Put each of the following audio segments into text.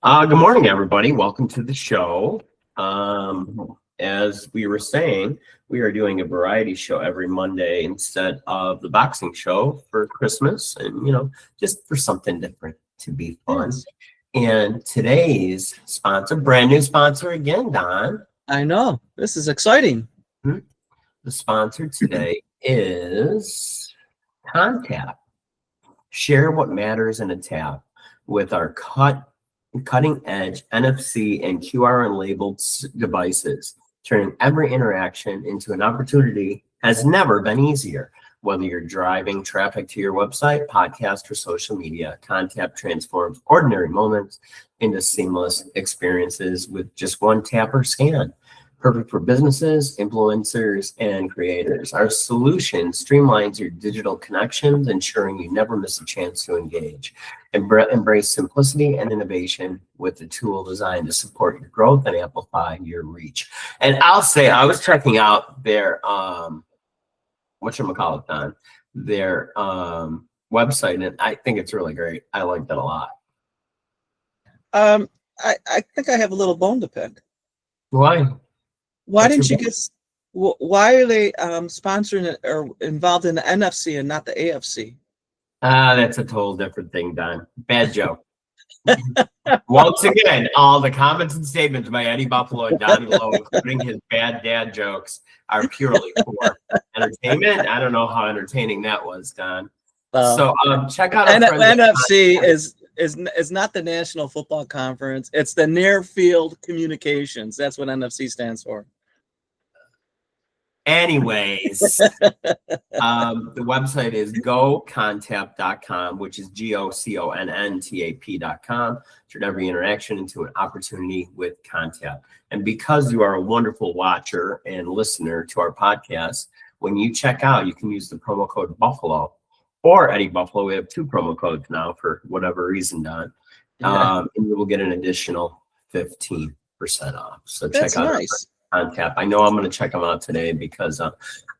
Good morning, everybody. Welcome to the show. As we were saying, we are doing a variety show every Monday instead of the boxing show for Christmas, and just for something different to be fun. Yes. And today's sponsor, brand new sponsor again, Don. I know. This is exciting. The sponsor today is Contap. Share what matters in a tap with our cutting edge NFC and QR enabled devices. Turning every interaction into an opportunity has never been easier. Whether you're driving traffic to your website, podcast, or social media, Contap transforms ordinary moments into seamless experiences with just one tap or scan. Perfect for businesses, influencers, and creators. Our solution streamlines your digital connections, ensuring you never miss a chance to engage. Embrace simplicity and innovation with the tool designed to support your growth and amplify your reach. And I'll say, I was checking out their whatchamacallit, Don, their website, and I think it's really great. I like that a lot. I think I have a little bone to pick. Why? Why didn't you get? Why are they sponsoring it or involved in the NFC and not the AFC? That's a total different thing, Don. Bad joke. Once again, all the comments and statements by Eddie Buffalo and Donnie Lowe, including his bad dad jokes, are purely for entertainment. I don't know how entertaining that was, Don. So check out our NFC is not the National Football Conference. It's the Near Field Communications. That's what NFC stands for. Anyways, the website is gocontap.com, which is GOCONNTAP.com. Turn every interaction into an opportunity with Contap. And because you are a wonderful watcher and listener to our podcast, when you check out, you can use the promo code Buffalo or Eddie Buffalo. We have two promo codes now for whatever reason, Don. And you will get an additional 15% off. So check out nice. Contap. I know I'm going to check them out today because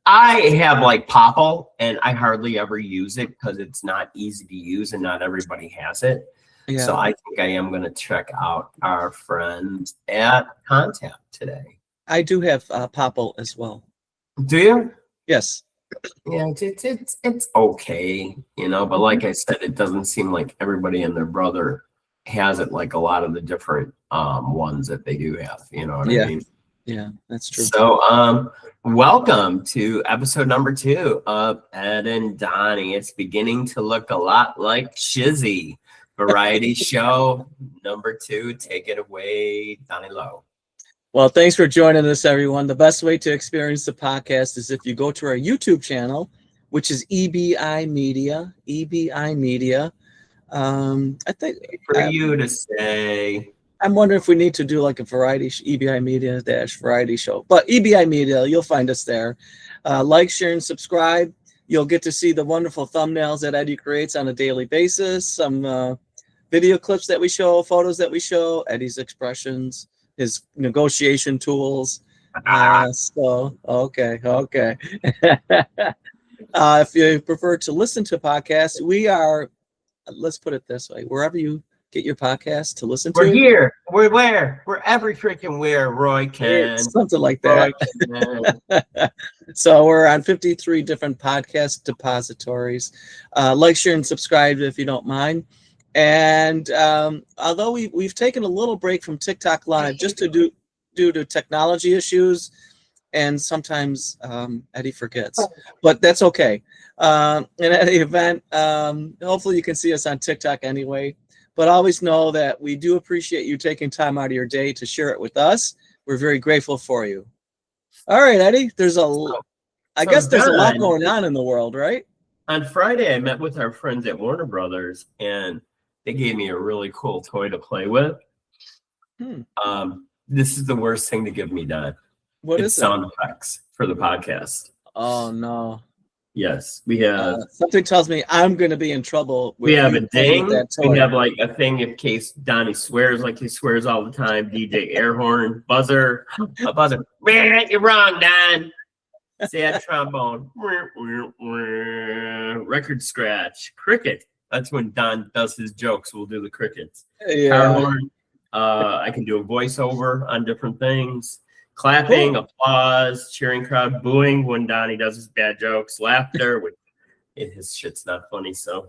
I have like Popple and I hardly ever use it because it's not easy to use and not everybody has it. Yeah. So I think I am going to check out our friends at Contap today. I do have Popple as well. Do you? Yes. Yeah, it's okay, but like I said, it doesn't seem like everybody and their brother has it like a lot of the different ones that they do have. You know what I mean? Yeah, that's true. So, welcome to episode number 2 of Ed and Donnie. It's beginning to look a lot like Shizzy. Variety show number 2. Take it away, Donnie Lowe. Well, thanks for joining us, everyone. The best way to experience the podcast is if you go to our YouTube channel, which is EBI Media. EBI Media. I think for you to say. I'm wondering if we need to do like a variety EBI Media variety show, but EBI Media, you'll find us there. Like, share, and subscribe. You'll get to see the wonderful thumbnails that Eddie creates on a daily basis. Some video clips that we show, photos that we show, Eddie's expressions, his negotiation tools. So okay. If you prefer to listen to podcasts, we are. Let's put it this way: wherever you get your podcast to listen to. We're here. We're where? We're every freaking where, Roy can. Something like that. So we're on 53 different podcast depositories. Like, share, and subscribe if you don't mind. And although we've taken a little break from TikTok Live just to due to technology issues, and sometimes Eddie forgets, but that's okay. In any event, hopefully you can see us on TikTok anyway. But always know that we do appreciate you taking time out of your day to share it with us. We're very grateful for you. All right, Eddie, there's a guess there's a lot going on in the world, right? On Friday, I met with our friends at Warner Brothers, and they gave me a really cool toy to play with. This is the worst thing to give me, Don. What is it? Sound effects for the podcast. Oh, no. Yes, we have. Something tells me I'm going to be in trouble. We have a ding. We have like a thing in case Donnie swears like he swears all the time. DJ air horn, buzzer, a buzzer. You're wrong, Don. Sad trombone. Record scratch. Cricket. That's when Don does his jokes. We'll do the crickets. Yeah. Car horn. I can do a voiceover on different things. Clapping, Cool. applause, cheering crowd, booing when Donnie does his bad jokes, laughter when his shit's not funny. So,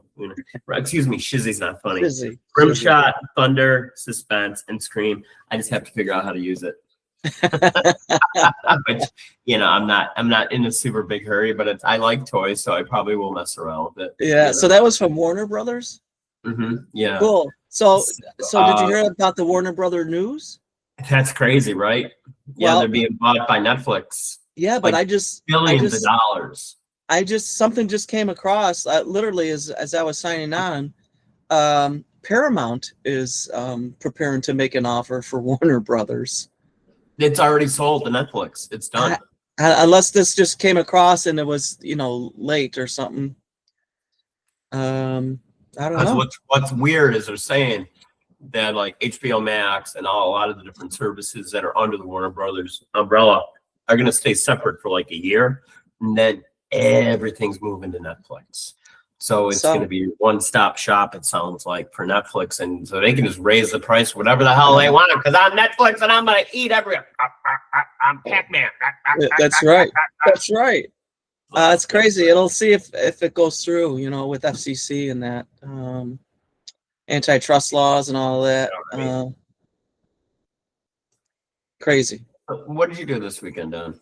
excuse me, Shizzy's not funny. Shizzy. Rim shot, thunder, suspense, and scream. I just have to figure out how to use it. But I'm not in a super big hurry, but I like toys, so I probably will mess around with it. Yeah. So that was from Warner Brothers. Yeah. Cool. So did you hear about the Warner Brother news? That's crazy, right? Yeah, Well, they're being bought by Netflix. Yeah, but like billions of dollars. Something just came across literally as I was signing on. Paramount is preparing to make an offer for Warner Brothers. It's already sold to Netflix. It's done. Unless this just came across and it was, late or something. I don't know. What's weird is they're saying that like HBO Max and a lot of the different services that are under the Warner Brothers umbrella are going to stay separate for like a year, and then everything's moving to Netflix. So it's going to be one-stop shop, it sounds like, for Netflix. And so they can just raise the price, whatever the hell they want, because I'm Netflix and I'm going to eat I'm Pac-Man. That's right. That's right. It's crazy. It'll see if it goes through, with FCC and that antitrust laws and all that. Crazy. What did you do this weekend, Don?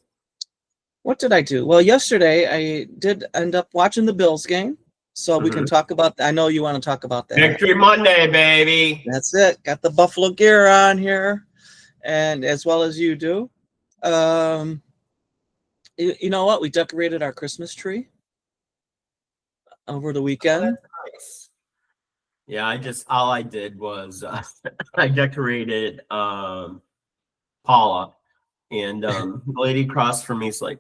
What did I do? Well, yesterday I did end up watching the Bills game. So we can talk about that. I know you want to talk about that. Victory Monday, baby. That's it. Got the Buffalo gear on here, and as well as you do. You know what? We decorated our Christmas tree over the weekend. Oh, nice. Yeah, all I did was I decorated Paula, and the lady across from me is like,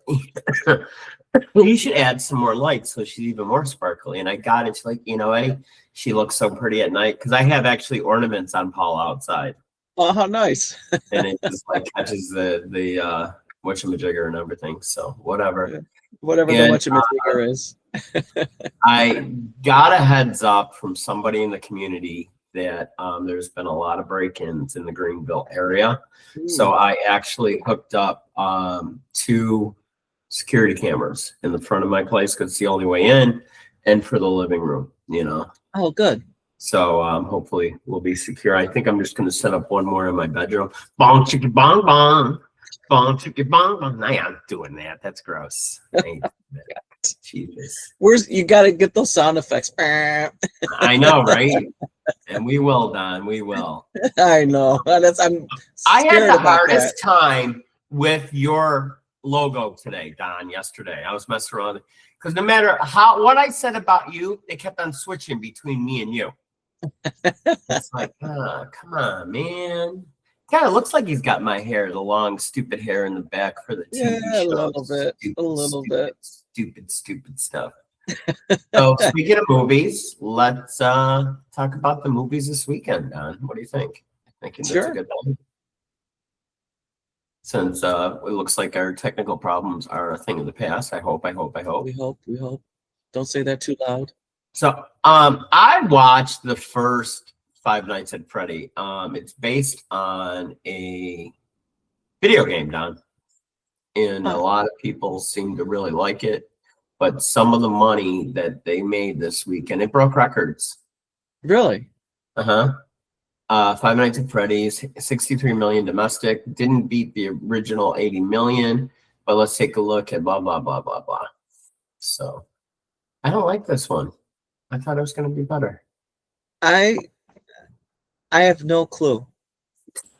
you should add some more lights so she's even more sparkly. And I got it. She's like, Eddie, she looks so pretty at night, because I have actually ornaments on Paula outside. Oh, how nice. And it just like catches the whatchamajigger and everything. So whatever. Whatever the whatchamajigger is. I got a heads up from somebody in the community that there's been a lot of break-ins in the Greenville area. So I actually hooked up 2 security cameras in the front of my place, because it's the only way in, and for the living room, Oh, good. So hopefully we'll be secure. I think I'm just going to set up one more in my bedroom. Bong chicka bong bong. Bong chicka bong bong. I am doing that. That's gross. Jesus. You got to get those sound effects. I know, right? And we will, Don. We will. I know. I had the hardest time with your logo today, Don. Yesterday, I was messing around because no matter what I said about you, they kept on switching between me and you. It's like, come on, man. Kind of looks like he's got my hair, the long, stupid hair in the back for the TV show. A little bit. Stupid stuff. So speaking of movies, let's talk about the movies this weekend, Don. What do you think? Thinking that's a good one. Since it looks like our technical problems are a thing of the past. I hope. We hope. Don't say that too loud. So I watched the first Five Nights at Freddy. It's based on a video game, Don. And a lot of people seem to really like it. But some of the money that they made this weekend, it broke records. Really? Five Nights at Freddy's, 63 million domestic. Didn't beat the original 80 million. But let's take a look at blah, blah, blah, blah, blah. So I don't like this one. I thought it was going to be better. I have no clue.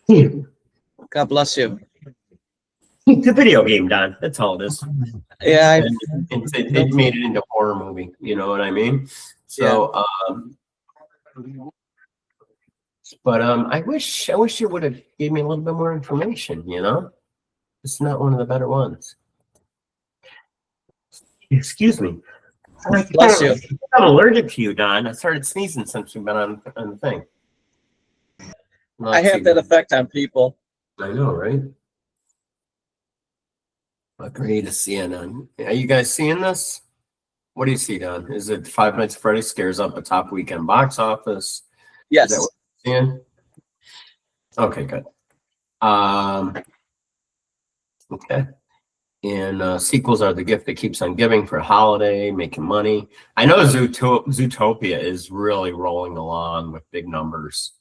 God bless you. It's a video game, Don. That's all it is. Yeah, it made it into a horror movie. You know what I mean? So, but I wish you would have gave me a little bit more information. It's not one of the better ones. Excuse me. Bless you. I'm allergic to you, Don. I started sneezing since we've been on the thing. I have that effect on people. I know, right? Agree to CNN. Are you guys seeing this? What do you see, Don? Is it Five Nights at Freddy scares up a top weekend box office? Yes. Is that what you're seeing? Okay, good. Okay. And sequels are the gift that keeps on giving for a holiday, making money. I know Zootopia is really rolling along with big numbers.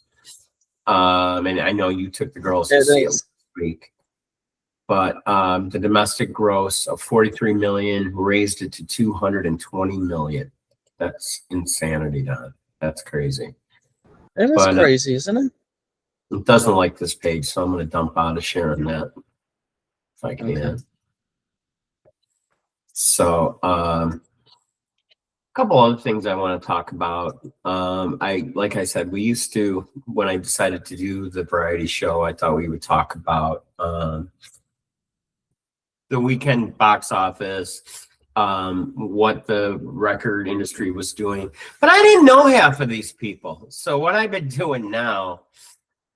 And I know you took the girls to It see it is. last week. But the domestic gross of 43 million raised it to 220 million. That's insanity, Don. That's crazy. It is But crazy, isn't it? it doesn't like this page, so I'm going to dump out of sharing that if I can. Okay. So, a couple other things I want to talk about. Like I said, we used to, when I decided to do the variety show, I thought we would talk about the weekend box office, what the record industry was doing. But I didn't know half of these people. So what I've been doing now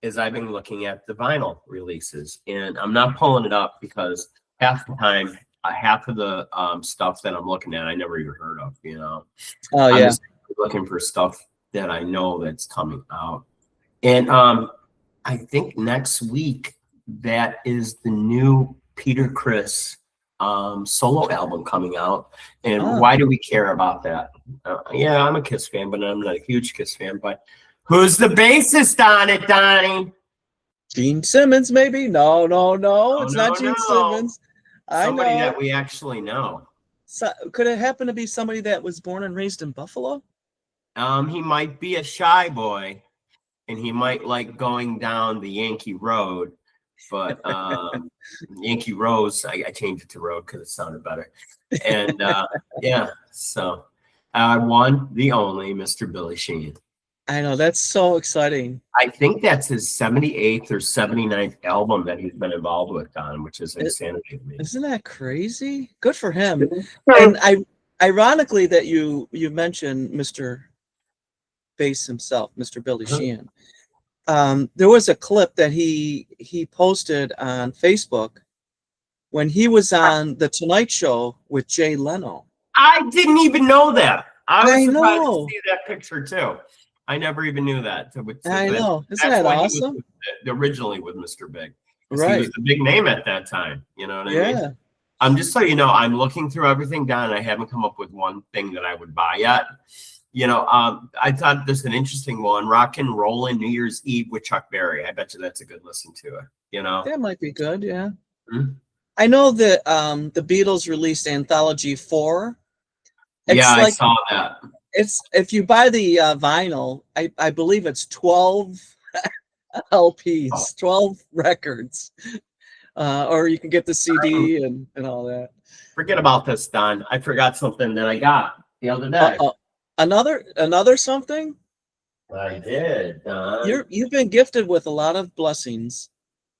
is I've been looking at the vinyl releases, and I'm not pulling it up because half the time, half of the stuff that I'm looking at, I never even heard of, Oh I'm yeah. just looking for stuff that I know that's coming out. And I think next week, that is the new Peter Criss solo album coming out. And Oh. why do we care about that? Yeah, I'm a Kiss fan, but I'm not a huge Kiss fan. But who's the bassist on it, Donnie? Gene Simmons, maybe? No. Oh, It's not Gene Simmons. Somebody I know. that we actually know. So, could it happen to be somebody that was born and raised in Buffalo? He might be a shy boy, and he might like going down the Yankee Road. But Yankee Rose, I changed it to Road because it sounded better. And yeah, so one, the only, Mr. Billy Sheehan. I know, that's so exciting. I think that's his 78th or 79th album that he's been involved with, Don, which is insanity to me. Isn't that crazy? Good for him. And ironically that you mentioned Mr. Bass himself, Mr. Billy Sheehan. There was a clip that he posted on Facebook when he was on the Tonight Show with Jay Leno. I didn't even know that. I was surprised know. to see that picture too. I never even knew that. I know. Isn't that awesome? He was originally with Mr. Big. Right. He was the big name at that time. You know what I mean? Yeah. I'm just so you know, I'm looking through everything down. I haven't come up with one thing that I would buy yet. I thought this is an interesting one. Rock and Rollin' New Year's Eve with Chuck Berry. I bet you that's a good listen to it. That might be good, yeah. Mm-hmm. I know that the Beatles released Anthology 4. I saw that. It's if you buy the vinyl, I believe it's 12 LPs, 12 records. Or you can get the CD and all that. Forget about this, Don. I forgot something that I got the other day. Another something? I did, Don. You've been gifted with a lot of blessings.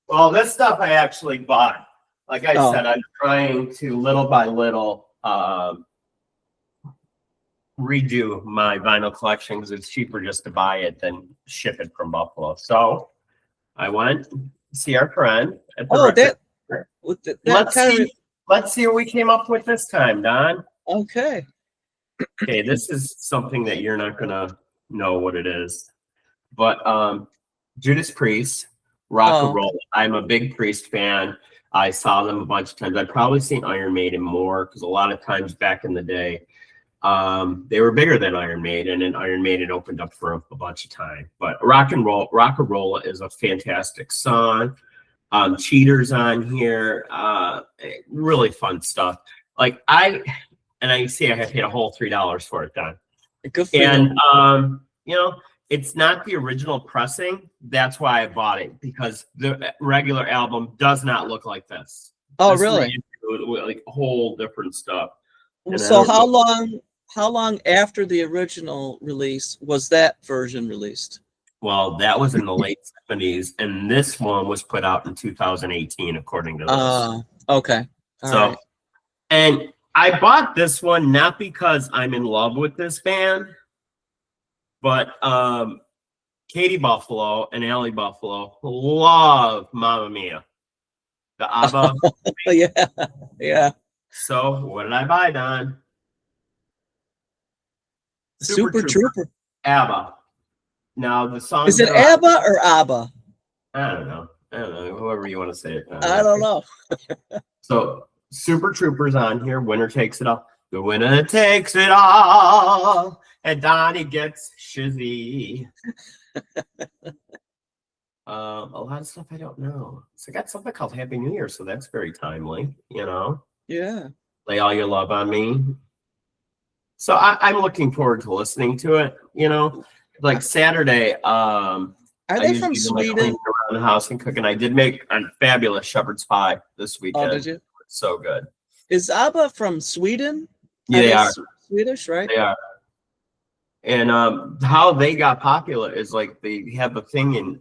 Well, this stuff I actually bought. Like I said, I'm trying to little by little redo my vinyl collection because it's cheaper just to buy it than ship it from Buffalo. So I went to see our friend at the let's see what we came up with this time, Don. Okay. Okay, this is something that you're not gonna know what it is. But Judas Priest, Rock and Roll. I'm a big Priest fan. I saw them a bunch of times. I've probably seen Iron Maiden more because a lot of times back in the day, they were bigger than Iron Maiden, and Iron Maiden opened up for a bunch of time. But Rock and Roll is a fantastic song. Cheaters on here, really fun stuff. Like I see I have paid a whole $3 for it, Don. Good for you. It's not the original pressing. That's why I bought it, because the regular album does not look like this. Oh, really? Like whole different stuff. So how long after the original release was that version released? Well, that was in the late 70s, and this one was put out in 2018, according to this. Okay. All right. And I bought this one not because I'm in love with this band, but Katie Buffalo and Allie Buffalo love Mamma Mia, the ABBA. Yeah. So what did I buy, Don? Super Trooper. ABBA. Now the song is it ABBA or ABBA? I don't know. Whoever you want to say it. I don't know. So Super Troopers on here. Winner takes it all. The winner takes it all. And Donnie gets Shizzy. A lot of stuff I don't know. So I got something called Happy New Year, so that's very timely, you know. Yeah. Lay all your love on me. So I'm looking forward to listening to it, you know. Like Saturday, Are I they usually from do Sweden? cleaning around the house and cooking. I did make a fabulous shepherd's pie this weekend. Oh, did you? It's so good. Is ABBA from Sweden? Yeah, they are. Swedish, right? They are. And how they got popular is like they have a thing in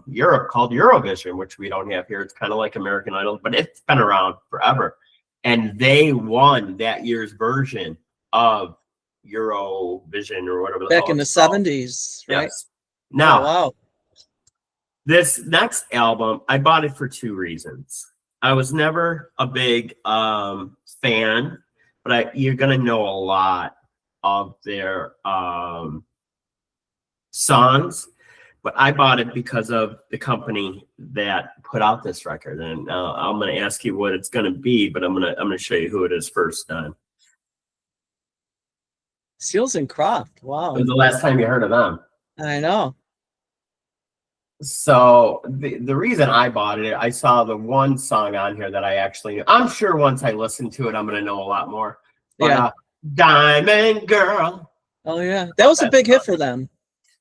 Europe called Eurovision, which we don't have here. It's kind of like American Idol, but it's been around forever. And they won that year's version of Eurovision or whatever. Back in the 70s, right? Yes. Now, Oh, wow. this next album, I bought it for two reasons. I was never a big fan, but you're gonna know a lot of their songs, but I bought it because of the company that put out this record. And I'm going to ask you what it's going to be, but I'm going to show you who it is first. Don. Seals and Croft. Wow. When was the last time you heard of them? I know. So the reason I bought it, I saw the one song on here that I actually knew. I'm sure once I listen to it, I'm going to know a lot more. But, Yeah. Diamond Girl. Oh, yeah. That was a big hit for them.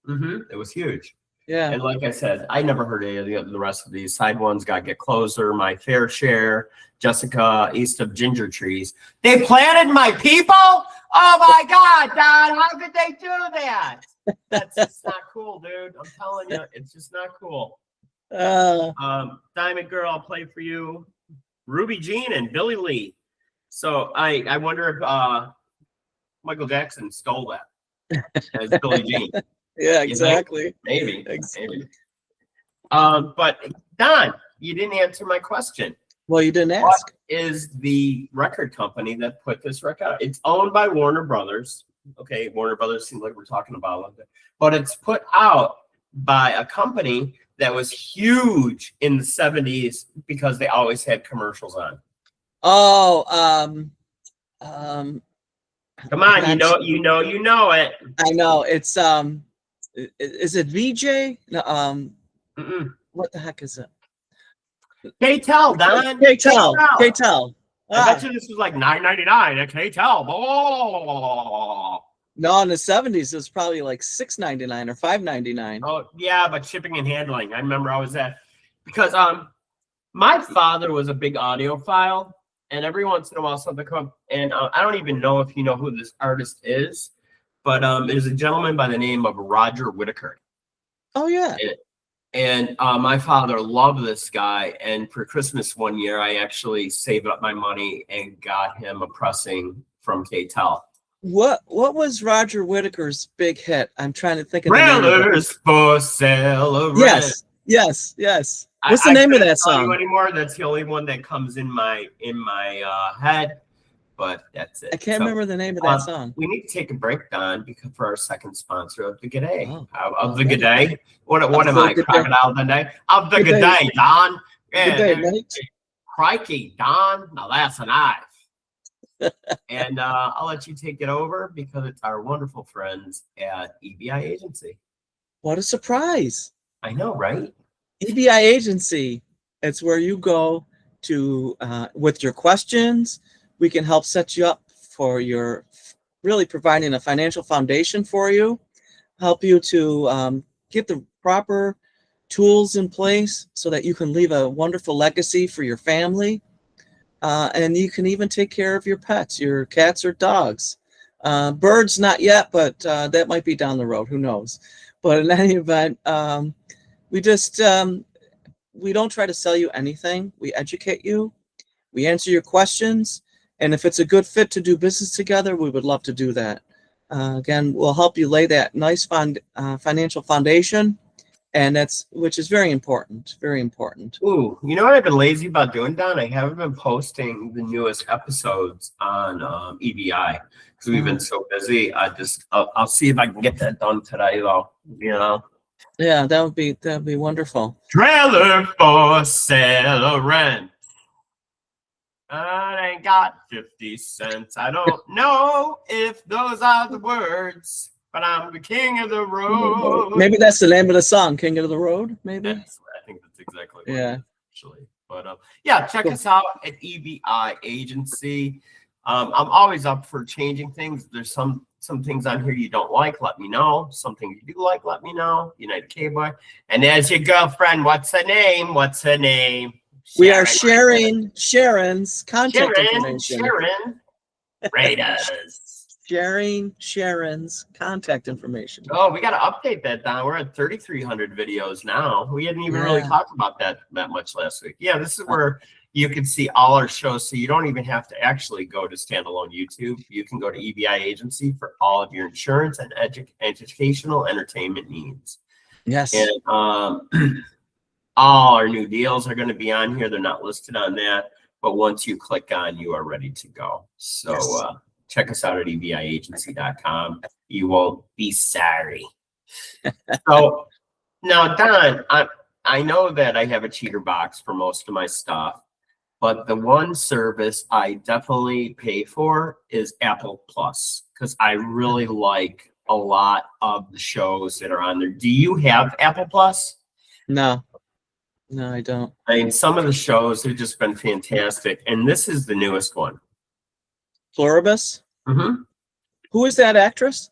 It was huge. Yeah. And like I said, I never heard any of the rest of these side ones. Got Get Closer, My Fair Share, Jessica, East of Ginger Trees. They planted my people? Oh my God, Don, how could they do that? That's just not cool, dude. I'm telling you, it's just not cool. Diamond Girl, I'll play for you. Ruby Jean and Billy Lee. So I wonder if Michael Jackson stole that as Billy Jean. Yeah, exactly. Maybe. But Don, you didn't answer my question. Well, you didn't ask. What is the record company that put this record out? It's owned by Warner Brothers. Okay, Warner Brothers seems like we're talking about it. But it's put out by a company that was huge in the 70s because they always had commercials on. Oh, come on, you know it. I know. It's is it VJ? No, what the heck is it? K-Tel, Don. K-Tel. I bet you this was like $9.99 at K-Tel. No, in the 70s it was probably like $6.99 or $5.99. Oh yeah, but shipping and handling. I remember I was at because my father was a big audiophile, and every once in a while something come up, and I don't even know if you know who this artist is, but there's a gentleman by the name of Roger Whittaker. Oh yeah. And my father loved this guy, and for Christmas one year, I actually saved up my money and got him a pressing from K-Tel. What was Roger Whittaker's big hit? I'm trying to think of Trailers for sale. Yes. What's the name of that song? Anymore? That's the only one that comes in my head. But that's it. I can't remember the name of that song. We need to take a break, Don, for our second sponsor of the G'day. Oh, the G'day. What am I? Crocodile Dundee? Of the G'day, Don. Good day, Crikey, Don. Now that's a knife. And I'll let you take it over because it's our wonderful friends at EBI Agency. What a surprise. I know, right? EBI Agency. It's where you go to with your questions. We can help set you up for your really providing a financial foundation for you, help you to get the proper tools in place so that you can leave a wonderful legacy for your family. And you can even take care of your pets, your cats or dogs. Birds, not yet, but that might be down the road. Who knows? But in any event, we don't try to sell you anything. We educate you. We answer your questions. And if it's a good fit to do business together, we would love to do that. Again, we'll help you lay that nice financial foundation, and which is very important, very important. Ooh, you know what I've been lazy about doing, Don? I haven't been posting the newest episodes on EBI because we've been so busy. I'll see if I can get that done today, though. You know. Yeah, that'd be wonderful. Trailer for sale or rent. I ain't got 50 cents. I don't know if those are the words, but I'm the king of the road. Maybe that's the name of the song, King of the Road, maybe? I think that's exactly what Yeah. it is, actually. But yeah, check Cool. us out at EBI Agency. I'm always up for changing things. There's some things on here you don't like, let me know. Some things you do like, let me know. United K-Boy. And there's your girlfriend. What's her name? What's her name? We are sharing Sharon's contact information. Sharon. Raiders. Sharing Sharon's contact information. Oh, we got to update that, Don. We're at 3,300 videos now. We hadn't even really talked about that much last week. Yeah, this is where you can see all our shows, so you don't even have to actually go to standalone YouTube. You can go to EBI Agency for all of your insurance and educational entertainment needs. Yes. And all our new deals are going to be on here. They're not listed on that, but once you click on, you are ready to go. So check us out at ebiagency.com. You won't be sorry. So now, Don, I know that I have a cheater box for most of my stuff, but the one service I definitely pay for is Apple Plus, because I really like a lot of the shows that are on there. Do you have Apple Plus? No, I don't. I mean, some of the shows have just been fantastic, and this is the newest one. Pluribus? Mm-hmm. Who is that actress?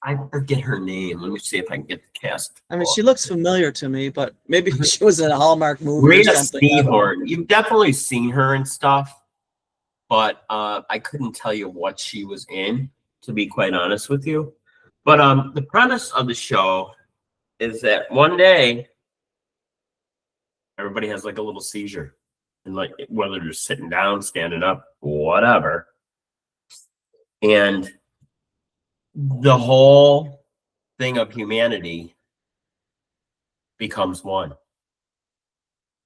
I forget her name. Let me see if I can get the cast. I mean, she looks familiar to me, but maybe she was in a Hallmark movie Rita or something. Seahorn. You've definitely seen her and stuff, but I couldn't tell you what she was in, to be quite honest with you. But the premise of the show is that one day everybody has like a little seizure, and like whether they're sitting down, standing up, whatever, and the whole thing of humanity becomes one.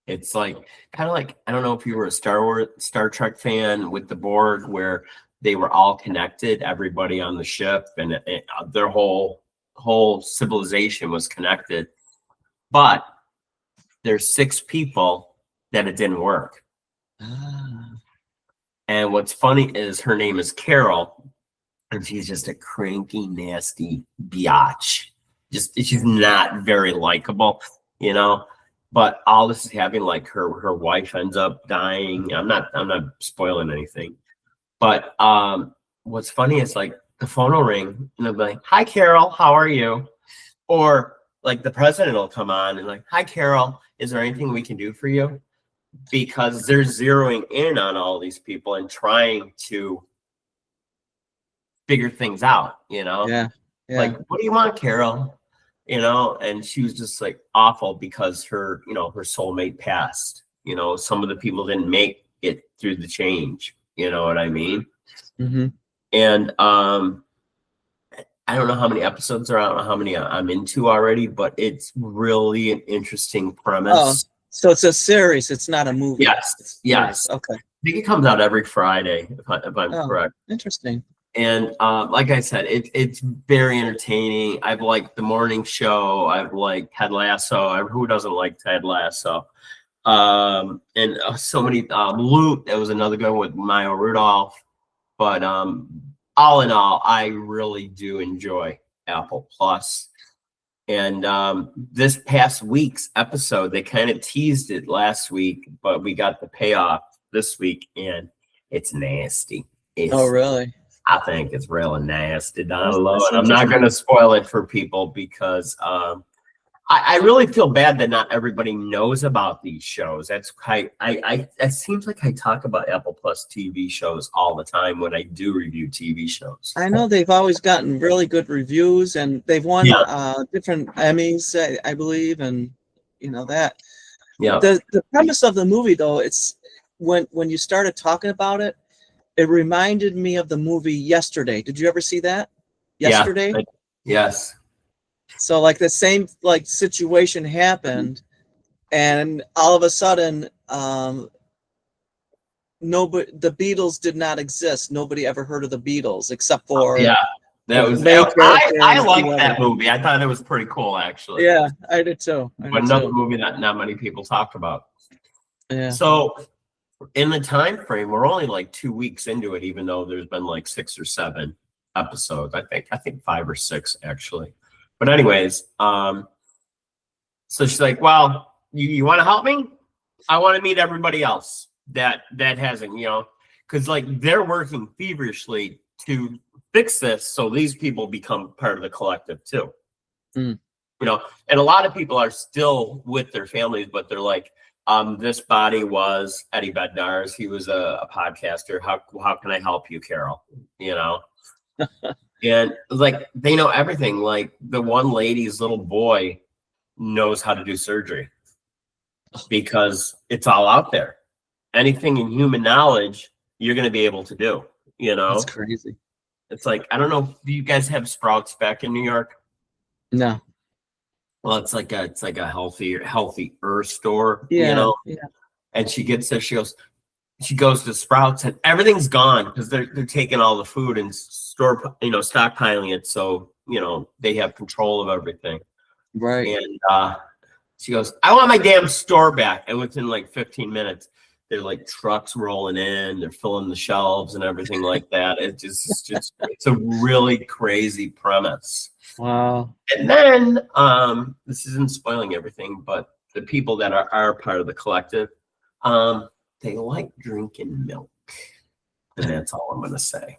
It's like kind of like, I don't know if you were a Star Trek fan with the Borg, where they were all connected, everybody on the ship, and their whole civilization was connected. But there's 6 people that it didn't work. And what's funny is her name is Carol, and she's just a cranky, nasty biatch. She's not very likable, you know. But all this is happening, like her wife ends up dying. I'm not spoiling anything. But what's funny is like the phone will ring and they'll be like, "Hi Carol, how are you?" Or like the president will come on and like, "Hi Carol, is there anything we can do for you?" Because they're zeroing in on all these people and trying to figure things out, you know? Yeah. Like, what do you want, Carol? You know, and she was just like awful because her soulmate passed. You know, some of the people didn't make it through the change. You know what I mean? Mm-hmm. And I don't know how many episodes are out, I don't know how many I'm into already, but it's really an interesting premise. Oh, so it's a series. It's not a movie. Yes. Okay. I think it comes out every Friday, if I'm correct. Interesting. And like I said, it's very entertaining. I've liked The Morning Show. I've liked Ted Lasso. Who doesn't like Ted Lasso? And so many. Loot, that was another good one with Maya Rudolph. But all in all, I really do enjoy Apple Plus. And this past week's episode, they kind of teased it last week, but we got the payoff this week, and it's nasty. Oh, really? I think it's really nasty down low, and I'm not going to spoil it for people because I really feel bad that not everybody knows about these shows. That's it seems like I talk about Apple Plus TV shows all the time when I do review TV shows. I know they've always gotten really good reviews, and they've won different Emmys, I believe, and you know that. Yeah. The premise of the movie, though, it's when you started talking about it, it reminded me of the movie Yesterday. Did you ever see that? Yesterday? Yeah, yes. So like the same like situation happened, and all of a sudden, the Beatles did not exist. Nobody ever heard of the Beatles except for That The was main character I and liked whoever. that movie. I thought it was pretty cool, actually. Yeah, I did too. But another movie that not many people talked about. Yeah. So in the time frame, we're only like 2 weeks into it, even though there's been like 6 or 7 episodes. I think 5 or 6 actually. But anyways, so she's like, "Well, you want to help me? I want to meet everybody else that hasn't, because like they're working feverishly to fix this, so these people become part of the collective too. Mm. And a lot of people are still with their families, but they're like, this body was Eddie Bednar's. He was a podcaster. How can I help you, Carol? And like they know everything. Like the one lady's little boy knows how to do surgery because it's all out there. Anything in human knowledge, you're going to be able to do. That's crazy. It's like, I don't know. Do you guys have Sprouts back in New York? No. Well, it's like a healthier store, Yeah. And she gets there. She goes to Sprouts and everything's gone because they're taking all the food and stockpiling it. So, they have control of everything. Right. And she goes, I want my damn store back. And within like 15 minutes, they're like trucks rolling in, they're filling the shelves and everything like that. It's just it's a really crazy premise. Wow. And then this isn't spoiling everything, but the people that are part of the collective, they like drinking milk. And that's all I'm gonna say.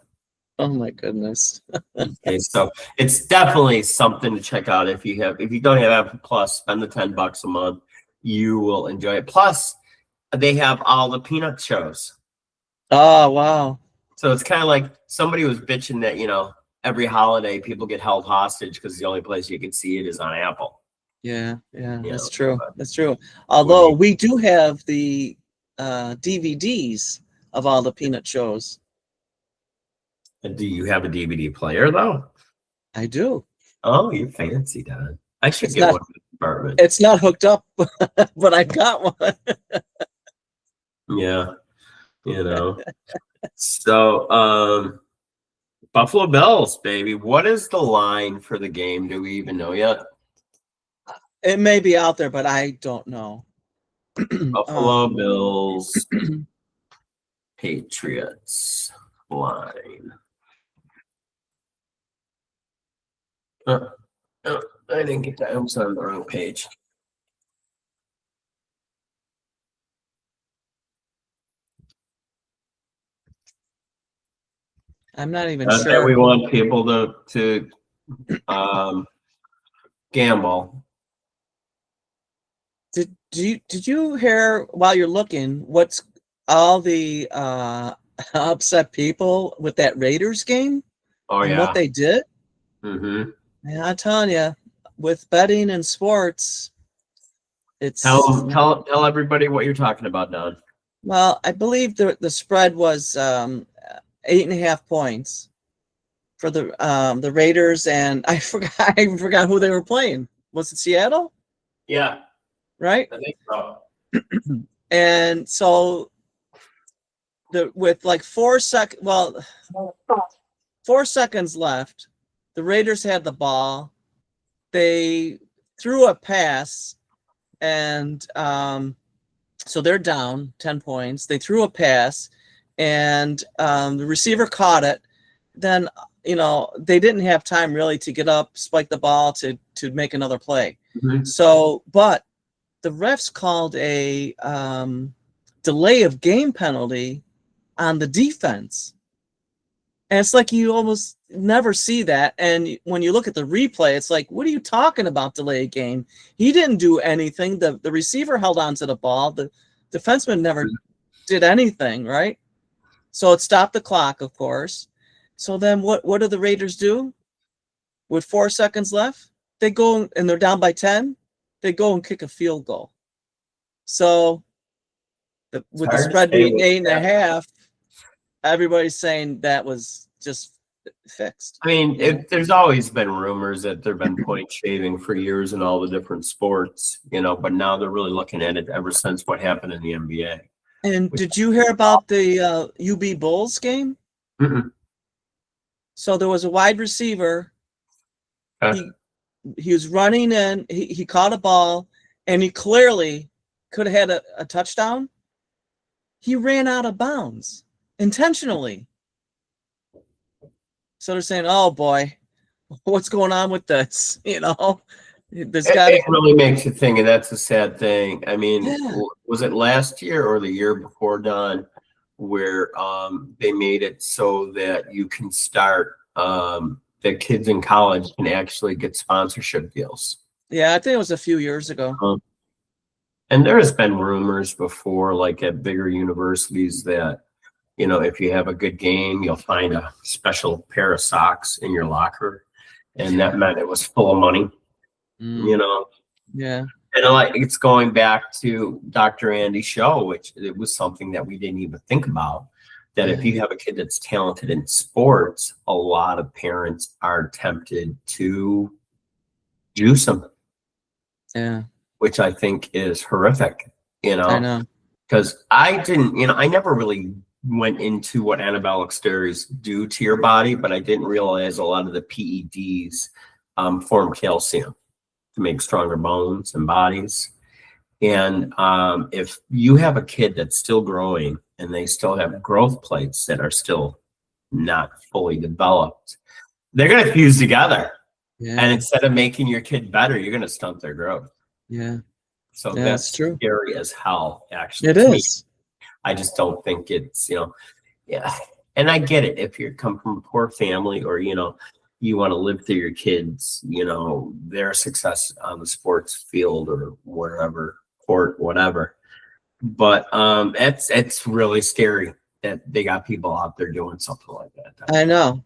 Oh my goodness. Okay, so it's definitely something to check out if you don't have Apple Plus, spend the $10 a month. You will enjoy it. Plus, they have all the Peanut shows. Oh wow. So it's kind of like somebody was bitching that, every holiday people get held hostage because the only place you can see it is on Apple. Yeah, You that's know, true. but- That's true. Although we do have the DVDs of all the Peanut shows. Do you have a DVD player though? I do. Oh, you fancy, Don. I should It's get not- one for the apartment. It's not hooked up, but I've got one. Yeah. So Buffalo Bills, baby. What is the line for the game? Do we even know yet? It may be out there, but I don't know. Buffalo Bills, Patriots line. Oh, I didn't get that. I'm on the wrong page. I'm not even Not sure. that we want people to gamble. Did you hear while you're looking what's all the upset people with that Raiders game Oh and yeah. what they did? Mm-hmm. Man, I'm telling you, with betting and sports, it's Tell everybody what you're talking about, Don. well, I believe the spread was 8.5 points for the Raiders, and I forgot who they were playing. Was it Seattle? Yeah, Right? I think so. And so with like 4 seconds left, the Raiders had the ball. They threw a pass, and so they're down 10 points. They threw a pass, and the receiver caught it. Then they didn't have time really to get up, spike the ball to make another play. Mm-hmm. So, but the refs called a delay of game penalty on the defense. And it's like you almost never see that. And when you look at the replay, it's like, what are you talking about, delayed game? He didn't do anything. The receiver held on to the ball. The defenseman never did anything, right? So it stopped the clock, of course. So then what do the Raiders do? With 4 seconds left, they go and they're down by 10. They go and kick a field goal. So with the spread being 8.5, everybody's saying that was just fixed. I mean, there's always been rumors that there've been point shaving for years in all the different sports, but now they're really looking at it ever since what happened in the NBA. And did you hear about the UB Bulls game? Mm-mm. So there was a wide receiver. He was running and he caught a ball, and he clearly could have had a touchdown. He ran out of bounds intentionally. So they're saying, "Oh boy, what's going on with this?" There's got It really makes you think, and that's a sad thing. I mean, Yeah. was it last year or the year before, Don, where they made it so that you can start that kids in college can actually get sponsorship deals? Yeah, I think it was a few years ago. And there has been rumors before, like at bigger universities, that if you have a good game, you'll find a special pair of socks in your locker, and that meant it was full of money. Yeah. And it's going back to Dr. Andy's show, which it was something that we didn't even think about. That if you have a kid that's talented in sports, a lot of parents are tempted to juice them. Yeah. Which I think is horrific, I know. because I didn't, I never really went into what anabolic steroids do to your body, but I didn't realize a lot of the PEDs form calcium to make stronger bones and bodies. And if you have a kid that's still growing and they still have growth plates that are still not fully developed, they're going to fuse together. Yeah. And instead of making your kid better, you're going to stunt their growth. Yeah. So Yeah, that's true. scary as hell, actually. It is. I just don't think it's, yeah. And I get it. If you come from a poor family, or, you want to live through your kids, their success on the sports field or wherever, court, whatever. But it's really scary that they got people out there doing something like that. I know.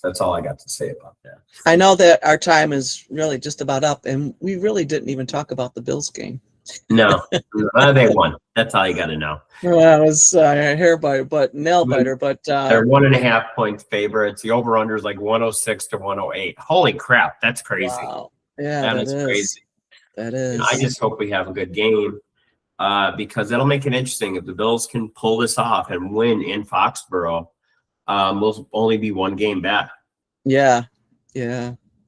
That's all I got to say about that. I know that our time is really just about up, and we really didn't even talk about the Bills game. No, they won. That's all you got to know. Well, it was a hair biter, but nail biter. But they're 1.5 point favorites. The over under is like 106 to 108. Holy crap, that's crazy. Wow. Yeah, that is crazy. That is. I just hope we have a good game, because that'll make it interesting. If the Bills can pull this off and win in Foxborough, we'll only be one game back. Yeah.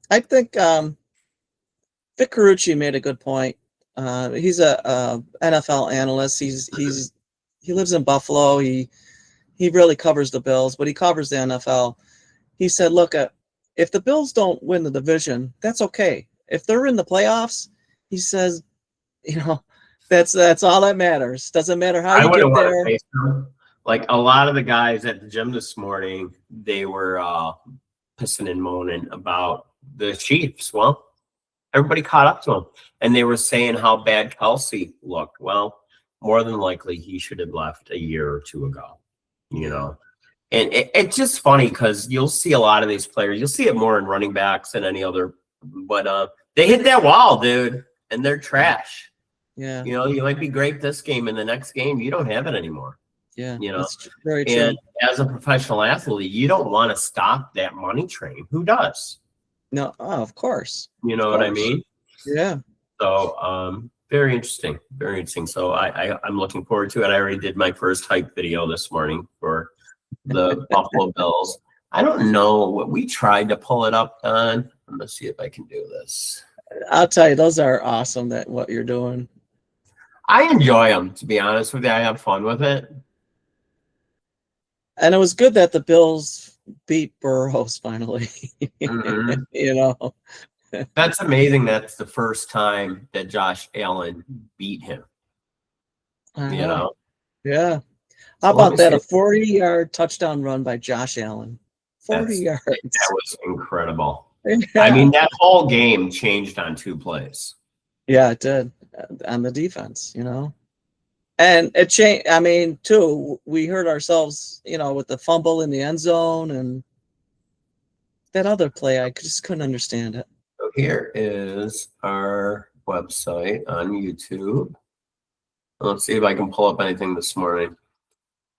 I think Vic Carucci made a good point. He's a NFL analyst. He lives in Buffalo. He really covers the Bills, but he covers the NFL. He said, "Look, if the Bills don't win the division, that's okay. If they're in the playoffs," he says, that's all that matters. Doesn't matter how you get there. Like a lot of the guys at the gym this morning, they were pissing and moaning about the Chiefs. Well, everybody caught up to them, and they were saying how bad Kelsey looked. Well, more than likely he should have left a year or two ago, and it's just funny because you'll see a lot of these players, you'll see it more in running backs than any other, but they hit that wall, dude, and they're trash. Yeah. You might be great this game, and the next game you don't have it anymore. Yeah. That's very true. And as a professional athlete, you don't want to stop that money train. Who does? No, of course. You know what I mean? Yeah. So very interesting. Very interesting. So I'm looking forward to it. I already did my first hype video this morning for the Buffalo Bills. I don't know what we tried to pull it up on. I'm gonna see if I can do this. I'll tell you, those are awesome, that what you're doing. I enjoy them, to be honest with you. I have fun with it. And it was good that the Bills beat Burrows finally. Mm-hmm. That's amazing. That's the first time that Josh Allen beat him. Yeah. So How about that? A 40-yard touchdown run by Josh Allen. 40 yards. That was incredible. Yeah. I mean, that whole game changed on 2 plays. Yeah, it did. On the defense, And it changed. I mean, too, we hurt ourselves, with the fumble in the end zone and that other play. I just couldn't understand it. So here is our website on YouTube. Let's see if I can pull up anything this morning.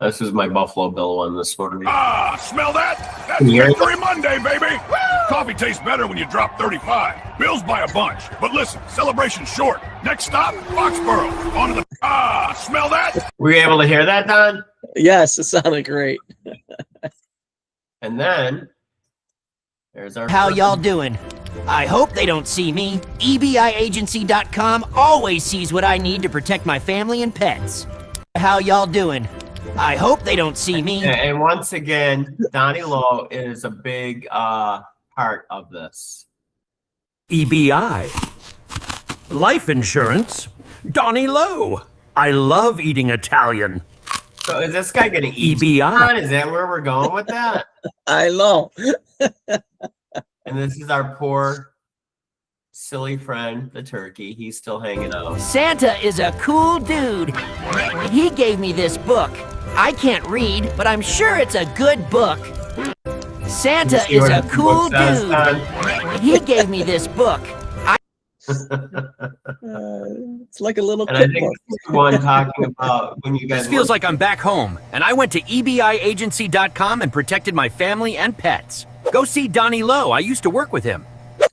This is my Buffalo Bill one this morning. Smell that? That's Victory Monday, baby. Woo! Coffee tastes better when you drop 35. Bills by a bunch. But listen, celebration's short. Next stop, Foxborough. On to the smell that? Were you able to hear that, Don? Yes, it sounded great. And then there's our How first- y'all doing? I hope they don't see me. EBIagency.com always sees what I need to protect my family and pets. How y'all doing? I hope they don't see me. And once again, Donnie Lowe is a big part of this. EBI. Life insurance. Donnie Lowe. I love eating Italian. So is this guy going to eat? EBI. Is that where we're going with that? I know. And this is our poor, silly friend, the turkey. He's still hanging out. Santa is a cool dude. He gave me this book. I can't read, but I'm sure it's a good book. Santa See is what a the cool book says, dude. Don? He gave me this book. It's like a little And I kid think book. this is the one talking about when you guys. This feels like I'm back home, and I went to EBIagency.com and protected my family and pets. Go see Donnie Lowe. I used to work with him.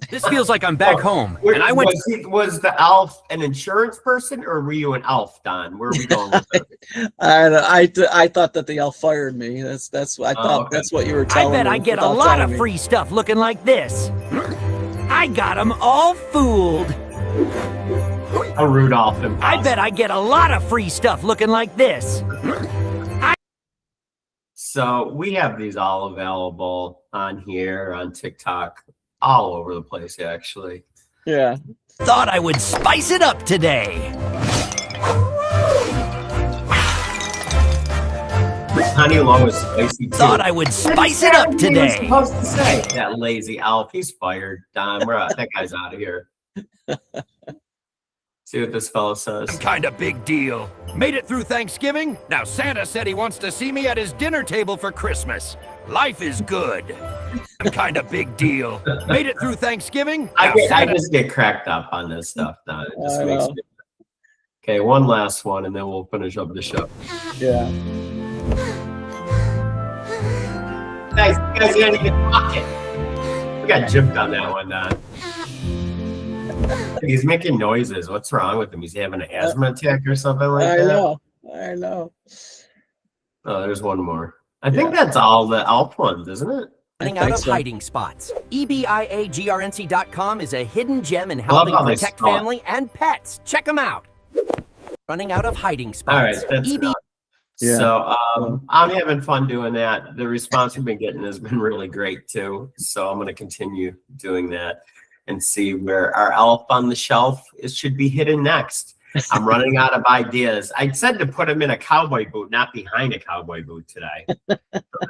This feels like I'm back home, and I went. Was the elf an insurance person, or were you an elf, Don? Where are we going with it? I thought that the elf fired me. That's I thought okay. that's what you were I telling me. bet I get a without lot telling of me. free stuff looking like this. I got 'em all fooled. A Rudolph. I bet I get a lot of free stuff looking like this. So we have these all available on here, on TikTok, all over the place, actually. Yeah. Thought I would spice it up today. Honey Lowe is spicy too. Thought I would spice it up What was today. supposed to say? That lazy elf. He's fired. Don, we're out. That guy's out of here. See what this fellow says. Kind of big deal. Made it through Thanksgiving. Now Santa said he wants to see me at his dinner table for Christmas. Life is good. I'm kind of big deal. Made it through Thanksgiving. I Now Santa- just get cracked up on this stuff, Don. It just I makes know. me. Okay, one last one, and then we'll finish up the show. Yeah. Guys, you guys gotta get talking. We got gypped on that one, Don. He's making noises. What's wrong with him? He's having an asthma attack or something like I that? know. I know. Oh, there's one more. I think that's all the elf ones, isn't it? Running I out think of so. hiding spots. EBIagrnc.com is a hidden gem in love helping how they protect spell it. family and pets. Check them out. Running out of hiding All right, spots. that's EB enough. Yeah. So I'm having fun doing that. The response we've been getting has been really great too. So I'm going to continue doing that and see where our elf on the shelf should be hidden next. I'm running out of ideas. I said to put him in a cowboy boot, not behind a cowboy boot today. So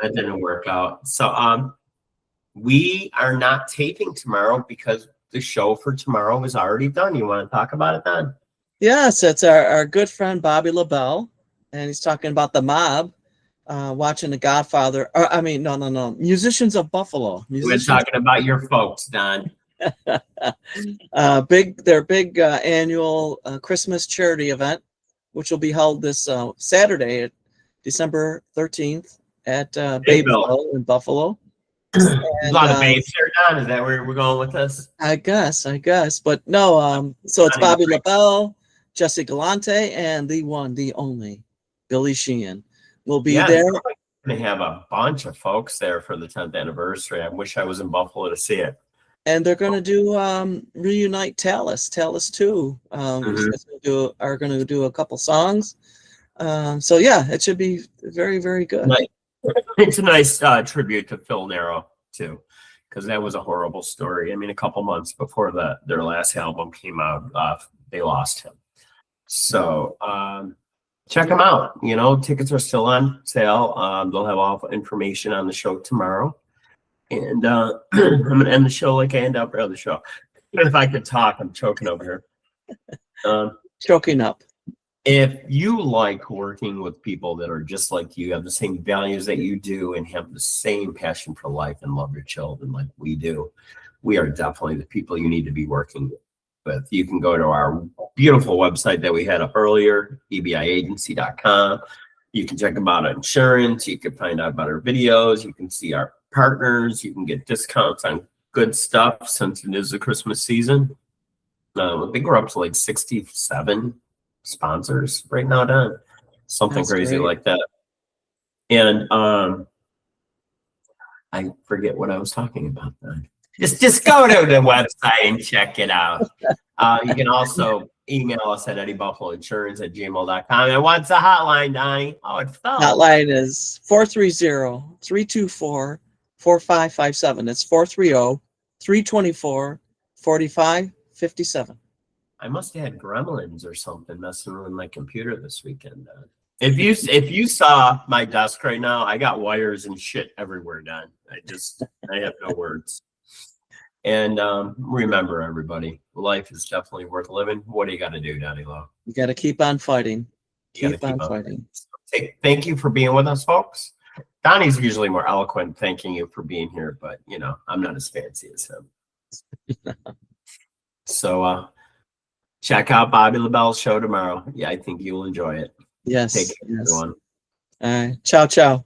that didn't work out. So we are not taping tomorrow because the show for tomorrow is already done. You want to talk about it, then? Yes, it's our good friend Bobby LaBelle, and he's talking about the mob watching The Godfather. No. Musicians of Buffalo. We're Musicians, talking about your folks, Don. their big annual Christmas charity event, which will be held this Saturday, December 13th at Babeville in Buffalo. A lot of babes here, Don. Is that where we're going with this? I guess, but no. So it's Bobby LaBelle, Jesse Galante, and the one, the only, Billy Sheehan will be there. They're going to have a bunch of folks there for the 10th anniversary. I wish I was in Buffalo to see it. And they're going to do reunite Talus 2. Are going to do a couple songs. So yeah, it should be very, very good. Nice. It's a nice tribute to Phil Narrow too, because that was a horrible story. I mean, a couple months before their last album came out, they lost him. So check them out. You know, tickets are still on sale. They'll have all information on the show tomorrow. And I'm going to end the show like I end up every other show. If I could talk, I'm choking over here. Choking up. If you like working with people that are just like you, have the same values that you do, and have the same passion for life and love your children like we do, we are definitely the people you need to be working with. You can go to our beautiful website that we had up earlier, ebiagency.com. You can check about our insurance. You can find out about our videos. You can see our partners. You can get discounts on good stuff since it is the Christmas season. I think we're up to like 67 sponsors right now, Don. Something That's crazy great. like that. And I forget what I was talking about then. Just go to the website and check it out. You can also email us at eddiebuffaloinsurance@gmail.com. And what's the hotline, Donnie? Oh, it's fell. Hotline is 430-324-4557. That's 430-324-4557. I must have had gremlins or something messing with my computer this weekend. If you saw my desk right now, I got wires and shit everywhere, Don. I have no words. And remember, everybody, life is definitely worth living. What do you got to do, Donnie Lowe? You got to keep on fighting. Keep on on fighting. Thank you for being with us, folks. Donnie's usually more eloquent thanking you for being here, but I'm not as fancy as him. So check out Bobby LaBelle's show tomorrow. Yeah, I think you'll enjoy it. Yes. Take care, yes. everyone. All right. Ciao, ciao.